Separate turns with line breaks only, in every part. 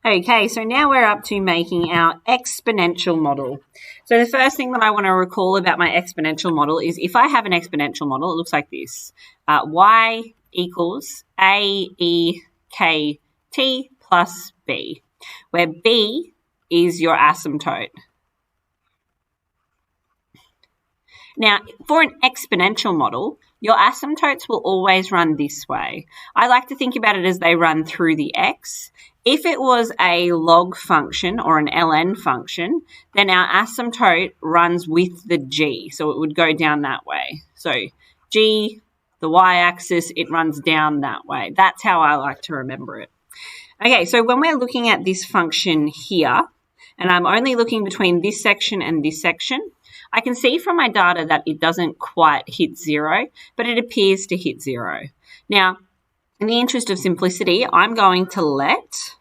Okay, so now we're up to making our exponential model. So the first thing that I want to recall about my exponential model is if I have an exponential model, it looks like this. Y equals A, E, K, T plus B, where B is your asymptote. Now, for an exponential model, your asymptotes will always run this way. I like to think about it as they run through the x. If it was a log function or an ln function, then our asymptote runs with the g, so it would go down that way. So g, the y-axis, it runs down that way. That's how I like to remember it. Okay, so when we're looking at this function here, and I'm only looking between this section and this section, I can see from my data that it doesn't quite hit 0, but it appears to hit 0. Now, in the interest of simplicity, I'm going to let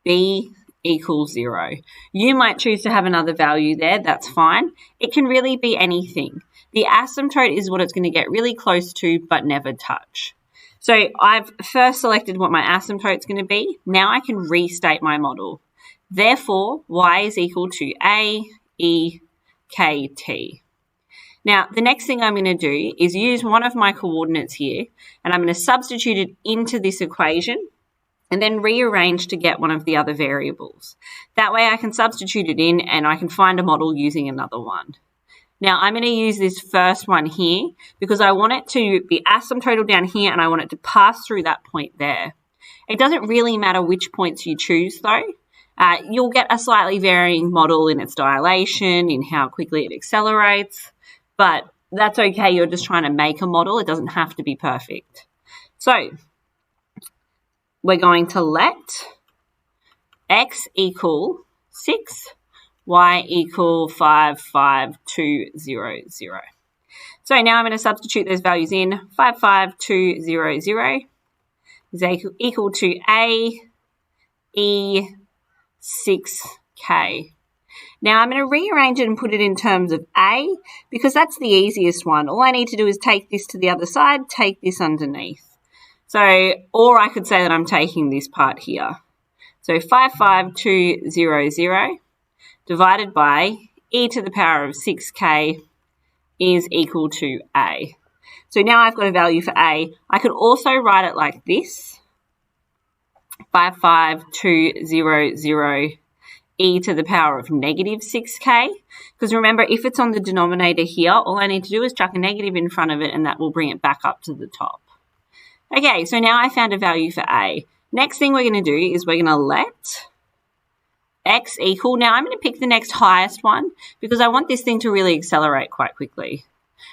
b equal 0. You might choose to have another value there, that's fine. It can really be anything. The asymptote is what it's going to get really close to but never touch. So I've first selected what my asymptote is going to be. Now I can restate my model. Therefore, y is equal to a, e, k, t. Now, the next thing I'm going to do is use one of my coordinates here, and I'm going to substitute it into this equation and then rearrange to get one of the other variables. That way I can substitute it in and I can find a model using another one. Now, I'm going to use this first one here because I want it to be asymptotal down here and I want it to pass through that point there. It doesn't really matter which points you choose though. You'll get a slightly varying model in its dilation, in how quickly it accelerates, but that's okay. You're just trying to make a model. It doesn't have to be perfect. So we're going to let x equal 6, y equal 5, 5, 2, 0, 0. So now I'm going to substitute those values in. 5, 5, 2, 0, 0 is equal to a, e, 6k. Now I'm going to rearrange it and put it in terms of a because that's the easiest one. All I need to do is take this to the other side, take this underneath. So, or I could say that I'm taking this part here. So 55200 divided by e to the power of 6k is equal to a. So now I've got a value for a. I could also write it like this. 55200 e to the power of negative 6k. Because remember, if it's on the denominator here, all I need to do is chuck a negative in front of it and that will bring it back up to the top. Okay, so now I found a value for a. Next thing we're going to do is we're going to let x equal, now I'm going to pick the next highest one because I want this thing to really accelerate quite quickly.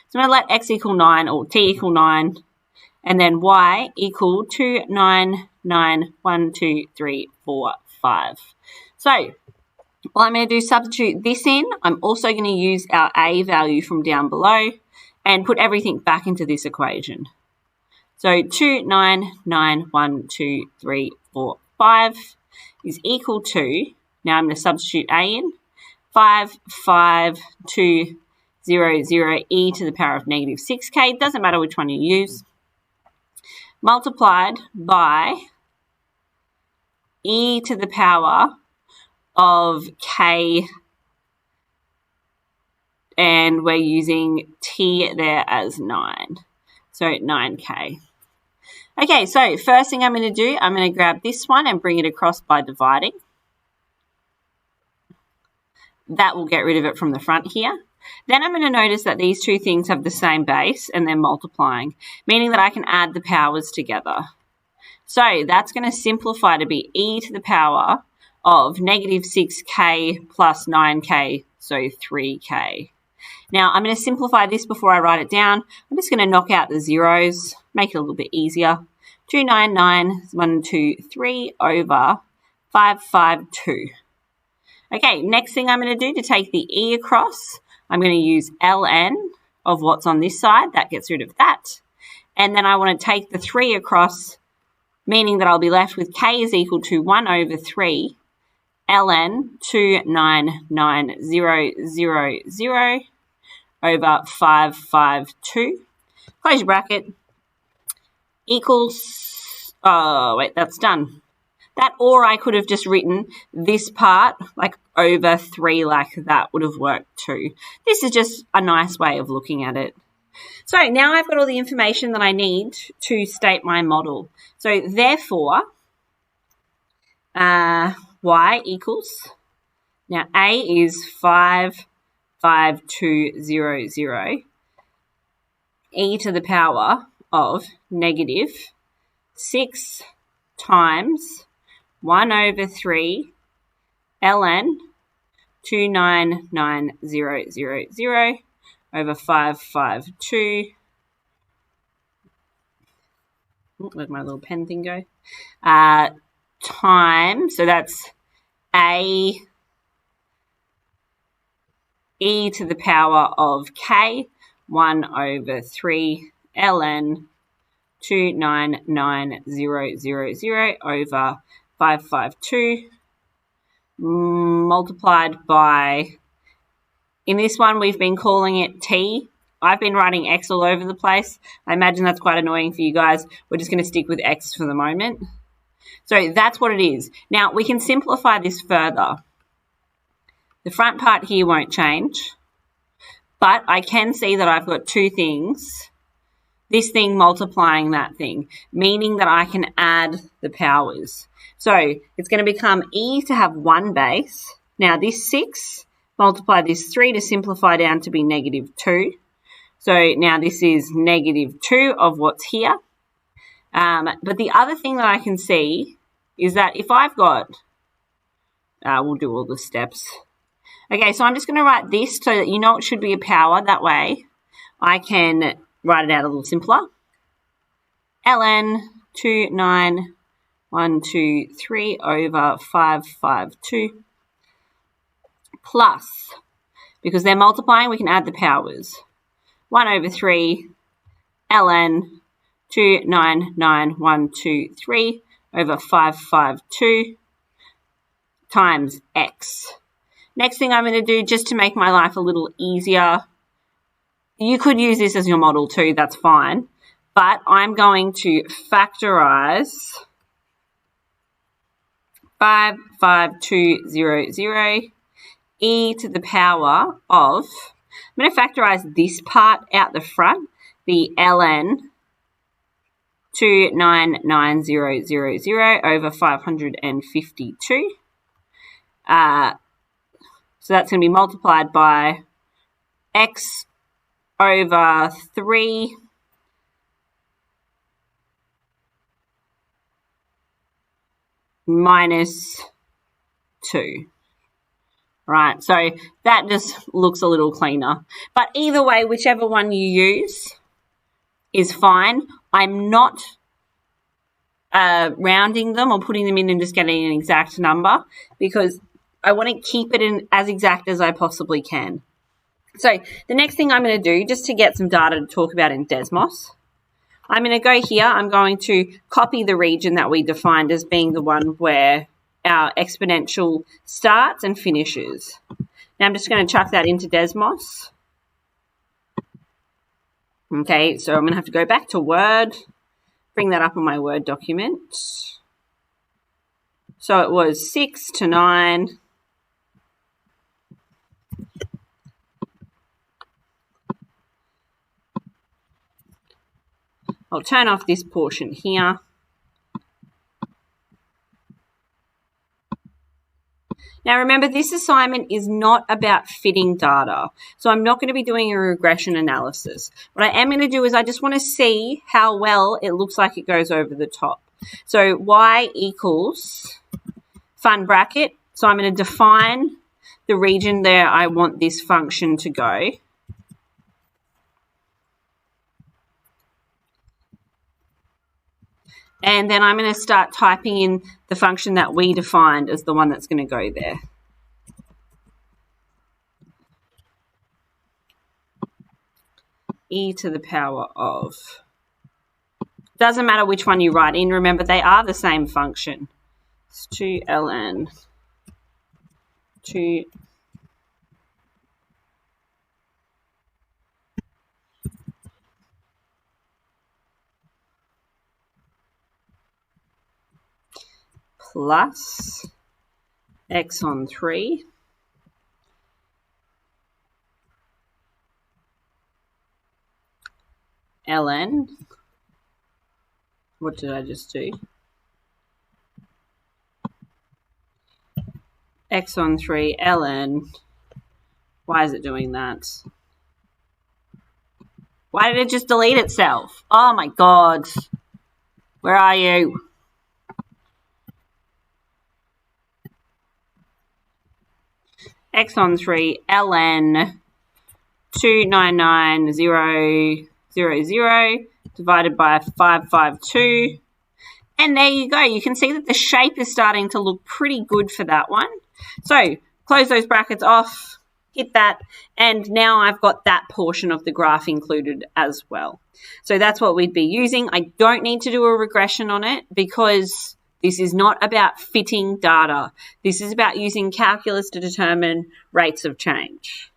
So I'm going to let x equal 9 or t equal 9 and then y equal 2, 9, 9, 1, 2, 3, 4, 5. So what I'm going to do is substitute this in. I'm also going to use our a value from down below and put everything back into this equation. So 2, 9, 9, 1, 2, 3, 4, 5 is equal to, now I'm going to substitute a in, 5, 5, 2, 0, 0, e to the power of negative 6k, doesn't matter which one you use, multiplied by e to the power of k, and we're using t there as 9, so 9k. Okay, so first thing I'm going to do, I'm going to grab this one and bring it across by dividing. That will get rid of it from the front here. Then I'm going to notice that these two things have the same base and they're multiplying, meaning that I can add the powers together. So that's going to simplify to be e to the power of negative 6k plus 9k, so 3k. Now, I'm going to simplify this before I write it down. I'm just going to knock out the zeros, make it a little bit easier. 299, 1, 2, 3 over 552. Okay, next thing I'm going to do to take the e across, I'm going to use ln of what's on this side. That gets rid of that. And then I want to take the 3 across, meaning that I'll be left with k is equal to 1 over 3 ln 299,000 over 552, close your bracket, equals, oh wait, that's done. That, or I could have just written this part like over 3 like that would have worked too. This is just a nice way of looking at it. So now I've got all the information that I need to state my model. So therefore, y equals, now A is 5, 5, 2, 0, 0, e to the power of negative 6 times 1 over 3 ln 299,000 over 552. Where'd my little pen thing go? Times, so that's A e to the power of k 1 over 3 ln 299,000 over 552 multiplied by, in this one we've been calling it t. I've been writing x all over the place. I imagine that's quite annoying for you guys. We're just going to stick with x for the moment. So that's what it is. Now we can simplify this further. The front part here won't change, but I can see that I've got two things. This thing multiplying that thing, meaning that I can add the powers. So it's going to become e to have one base. Now this 6, multiply this 3 to simplify down to be negative 2. So now this is negative 2 of what's here. But the other thing that I can see is that if I've got, we'll do all the steps. Okay, so I'm just going to write this so that you know it should be a power. That way I can write it out a little simpler. ln 29123 over 552 plus, because they're multiplying, we can add the powers. 1 over 3 ln 299,123 over 552 times x. Next thing I'm going to do, just to make my life a little easier, you could use this as your model too, that's fine, but I'm going to factorize 55200 e to the power of, I'm going to factorize this part out the front, the ln 299,000 over 552. So that's going to be multiplied by x over 3 minus 2. Right, so that just looks a little cleaner. But either way, whichever one you use is fine. I'm not rounding them or putting them in and just getting an exact number, because I want to keep it in as exact as I possibly can. So the next thing I'm going to do, just to get some data to talk about in Desmos, I'm going to go here. I'm going to copy the region that we defined as being the one where our exponential starts and finishes. Now I'm just going to chuck that into Desmos. Okay, so I'm going to have to go back to Word, bring that up on my Word document. So it was 6 to 9. I'll turn off this portion here. Now remember, this assignment is not about fitting data, so I'm not going to be doing a regression analysis. What I am going to do is I just want to see how well it looks like it goes over the top. So y equals fun bracket, so I'm going to define the region there I want this function to go. And then I'm going to start typing in the function that we defined as the one that's going to go there. E to the power of. Doesn't matter which one you write in. Remember, they are the same function. It's 2 ln 2 plus x on 3 ln, what did I just do? X on 3 ln, why is it doing that? Why did it just delete itself? Oh my God. Where are you? X on 3 ln 299,000 divided by 552. And there you go. You can see that the shape is starting to look pretty good for that one. So close those brackets off, hit that, and now I've got that portion of the graph included as well. So that's what we'd be using. I don't need to do a regression on it because this is not about fitting data. This is about using calculus to determine rates of change.